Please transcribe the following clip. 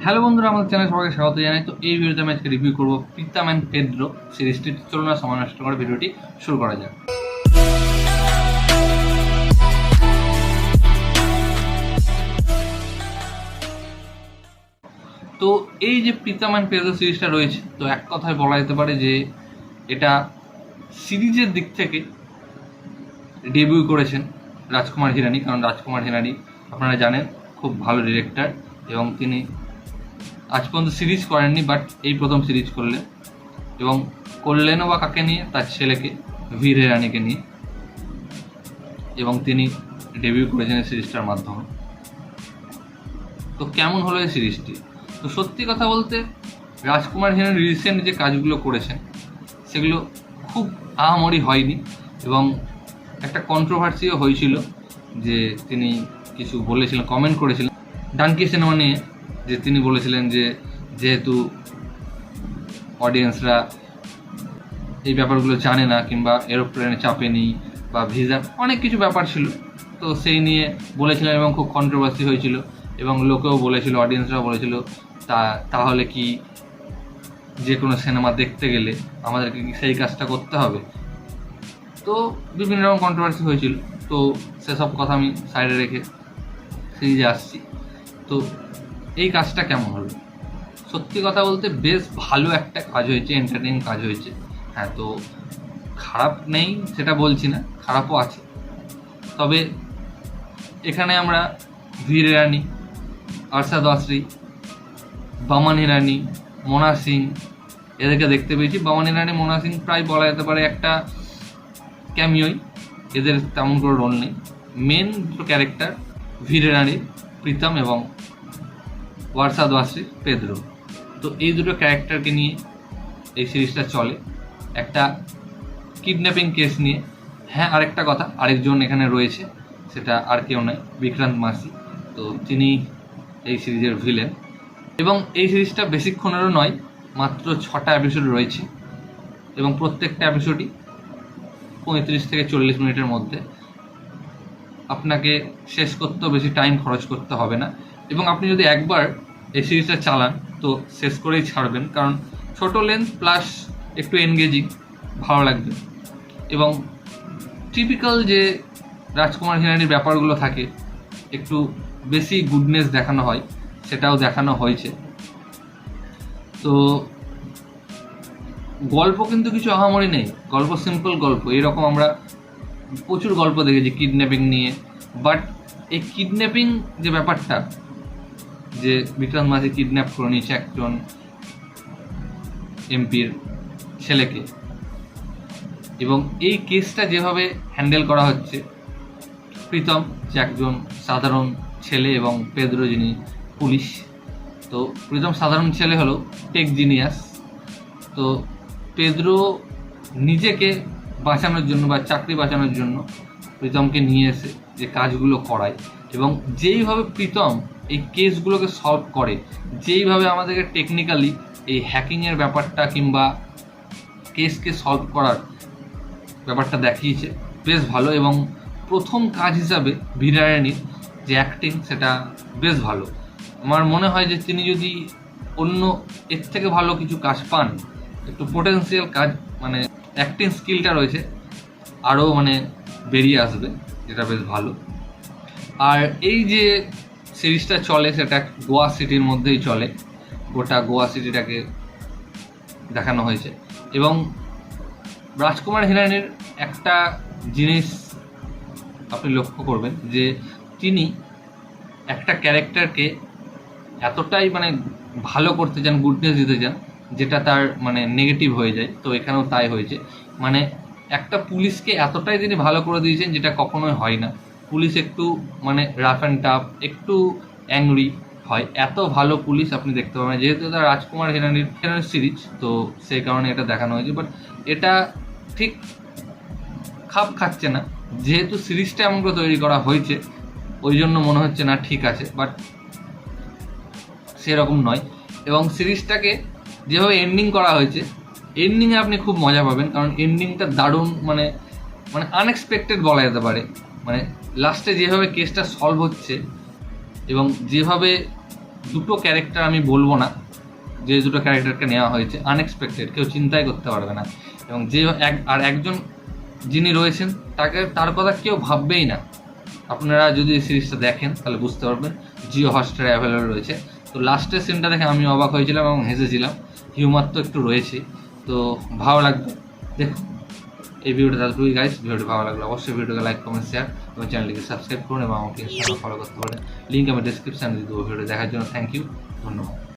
Hello বন্ধুরা, আমাদের channel সবাইকে স্বাগত জানাই। তো এই ভিডিওতে আমি আজকে রিভিউ করবো প্রীতম অ্যান্ড পেদ্রো সিরিজটি। চলুন না সময় নষ্ট করে ভিডিওটি শুরু করা যাক। তো এই যে প্রীতম অ্যান্ড পেদ্রো সিরিজটা রয়েছে, তো এক কথায় বলা যেতে পারে যে এটা সিরিজের দিক থেকে ডেবিউ করেছেন রাজকুমার হিরানি। কারণ রাজকুমার হিরানি আপনারা জানেন খুব ভালো ডিরেক্টর, এবং তিনি আজ পর্যন্ত সিরিজ করেননি, বাট এই প্রথম সিরিজ করলেন। এবং করলেনও বা কাকে নিয়ে? তার ছেলেকে ভীর হিরানিকে নিয়ে। এবং তিনি ডেবিউ করেছেন এই সিরিজটার মাধ্যমে। তো কেমন হলো এই সিরিজটি? তো সত্যি কথা বলতে রাজকুমার হিরানি রিসেন্ট যে কাজগুলো করেছেন সেগুলো খুব আহামরি হয়নি, এবং একটা কন্ট্রোভার্সিও হয়েছিল যে তিনি কিছু বলেছিলেন, কমেন্ট করেছিলেন ডানকি সিনেমা নিয়ে, যে তিনি বলেছিলেন যে যেহেতু অডিয়েন্সরা এই ব্যাপারগুলো জানে না, কিংবা এরোপ্লেনে চাপেনি বা ভিসার অনেক কিছু ব্যাপার ছিল, তো সেই নিয়ে বলেছিলেন এবং খুব কন্ট্রোভার্সি হয়েছিল। এবং লোকেও বলেছিল, অডিয়েন্সরাও বলেছিল তাহলে কি যে কোনো সিনেমা দেখতে গেলে আমাদেরকে কি সেই কাজটা করতে হবে? তো বিভিন্ন রকম কন্ট্রোভার্সি হয়েছিল। তো সেসব কথা আমি সাইডে রেখে সিরিজে আসছি। তো এই কাজটা কেমন হলো? সত্যি কথা বলতে বেশ ভালো একটা কাজ হয়েছে, এন্টারটেইনিং কাজ হয়েছে। হ্যাঁ, তো খারাপ নেই সেটা বলছি না, খারাপও আছে। তবে এখানে আমরা ভীর হিরানি, আরশাদ ওয়ারসি, বামান হিরানি, মোনা সিং এদেরকে দেখতে পেয়েছি। বামান হিরানি, মোনা সিং প্রায় বলা যেতে পারে একটা ক্যামিওই, এদের তেমন কোনো রোল নেই। মেন দুটো ক্যারেক্টার ভীর হিরানি প্রীতম এবং আরশাদ ওয়ারসি পেদ্রো। তো এই দুটো ক্যারেক্টারকে নিয়ে এই সিরিজটা চলে, একটা কিডন্যাপিং কেস নিয়ে। হ্যাঁ, আরেকটা কথা, আরেকজন এখানে রয়েছে, সেটা আর কেউ নয়, বিক্রান্ত মাসি। তো তিনি এই সিরিজের ভিলেন। এবং এই সিরিজটা বেশিক্ষণেরও নয়, মাত্র 6টা এপিসোড রয়েছে, এবং প্রত্যেকটা এপিসোডই 35 থেকে 40 মিনিটের মধ্যে। আপনাকে শেষ করতেও বেশি টাইম খরচ করতে হবে না, এবং আপনি যদি একবার এই সিরিজটা চালান তো শেষ করেই ছাড়বেন, কারণ ছোট লেন্থ প্লাস একটু এনগেজিং, ভালো লাগবে। এবং টিপিক্যাল যে রাজকুমার হিরানির ব্যাপারগুলো থাকে, একটু বেশি গুডনেস দেখানো হয়, সেটাও দেখানো হয়েছে। তো গল্প কিন্তু কিছু আহামরি নেই, গল্প সিম্পল গল্প। এরকম আমরা প্রচুর গল্প দেখেছি কিডন্যাপিং নিয়ে, বাট এই কিডন্যাপিং যে ব্যাপারটা, যে বিক্রান্ত মাঝি কিডন্যাপ করে নিয়েছে একজন এমপির ছেলেকে, এবং এই কেসটা যেভাবে হ্যান্ডেল করা হচ্ছে, প্রীতম যে একজন সাধারণ ছেলে এবং পেদ্রো যিনি পুলিশ। তো প্রীতম সাধারণ ছেলে হলো টেক জিনিয়াস। তো পেদ্রো নিজেকে বাঁচানোর জন্য বা চাকরি বাঁচানোর জন্য প্রীতমকে নিয়ে এসে যে কাজগুলো করায়, এবং যেইভাবে প্রীতম এই কেসগুলোকে সলভ করে, যেইভাবে আমাদেরকে টেকনিক্যালি এই হ্যাকিংয়ের ব্যাপারটা কিংবা কেসকে সলভ করার ব্যাপারটা দেখিয়েছে, বেশ ভালো। এবং প্রথম কাজ হিসাবে ভীর হিরানির যে অ্যাক্টিং, সেটা বেশ ভালো। আমার মনে হয় যে তিনি যদি অন্য এর থেকে ভালো কিছু কাজ পান, একটু পোটেন্সিয়াল কাজ, মানে অ্যাক্টিং স্কিলটা রয়েছে, আরও মানে বেরিয়ে আসবে, যেটা বেশ ভালো। আর এই যে সিরিজটা চলে সেটা গোয়া সিটির মধ্যেই চলে, গোটা গোয়া সিটিটাকে দেখানো হয়েছে। এবং রাজকুমার হিরানির একটা জিনিস আপনি লক্ষ্য করবেন, যে তিনি একটা ক্যারেক্টারকে এতটাই মানে ভালো করতে চান, গুডনেস দিতে চান, যেটা তার মানে নেগেটিভ হয়ে যায়। তো এখানেও তাই হয়েছে, মানে একটা পুলিশকে এতটাই তিনি ভালো করে দিয়েছেন, যেটা কখনোই হয় না। পুলিশ একটু মানে রাফ অ্যান্ড টাফ, একটু অ্যাংরি হয়, এত ভালো পুলিশ আপনি দেখতে পাবেন। যেহেতু এটা রাজকুমার হিরানির সিরিজ, তো সেই কারণে এটা দেখানো হয়েছে, বাট এটা ঠিক খাপ খাচ্ছে না। যেহেতু সিরিজটা এমন করে তৈরি করা হয়েছে, ওই জন্য মনে হচ্ছে না ঠিক আছে, বাট সেরকম নয়। এবং সিরিজটাকে যেভাবে এন্ডিং করা হয়েছে, এন্ডিংয়ে আপনি খুব মজা পাবেন, কারণ এন্ডিংটা দারুণ, মানে মানে আনএক্সপেক্টেড বলা যেতে পারে। মানে লাস্টে যেভাবে কেসটা সলভ হচ্ছে এবং যেভাবে দুটো ক্যারেক্টার আমি বলবো না, যে দুটো ক্যারেক্টারকে নেওয়া হয়েছে আনএক্সপেক্টেড, কেউ চিন্তাই করতে পারবে না, এবং যে একজন যিনি রয়েছেন তার কথা কেউ ভাববেই না। আপনারা যদি এই সিরিজটা দেখেন তাহলে বুঝতে পারবেন। জিও হটস্টারে অ্যাভেলেবল রয়েছে। তো লাস্টের সিনটা দেখে আমি অবাক হয়েছিলাম এবং হেসেছিলাম। হিউমার তো একটু রয়েছে, তো ভালো লাগবে দেখুন। এই ভিডিওটা তাড়াতাড়ি গাইস, ভিডিওটি ভালো লাগলে অবশ্যই ভিডিওকে লাইক কমেন্ট শেয়ার এবং চ্যানেলটিকে সাবস্ক্রাইব করুন এবং আমাকে ইনস্টাগ্রামে ফলো করতে পারেন। লিঙ্ক আমি ডেসক্রিপশানে দিয়ে দেবো। ভিডিও দেখার জন্য থ্যাংক ইউ, ধন্যবাদ।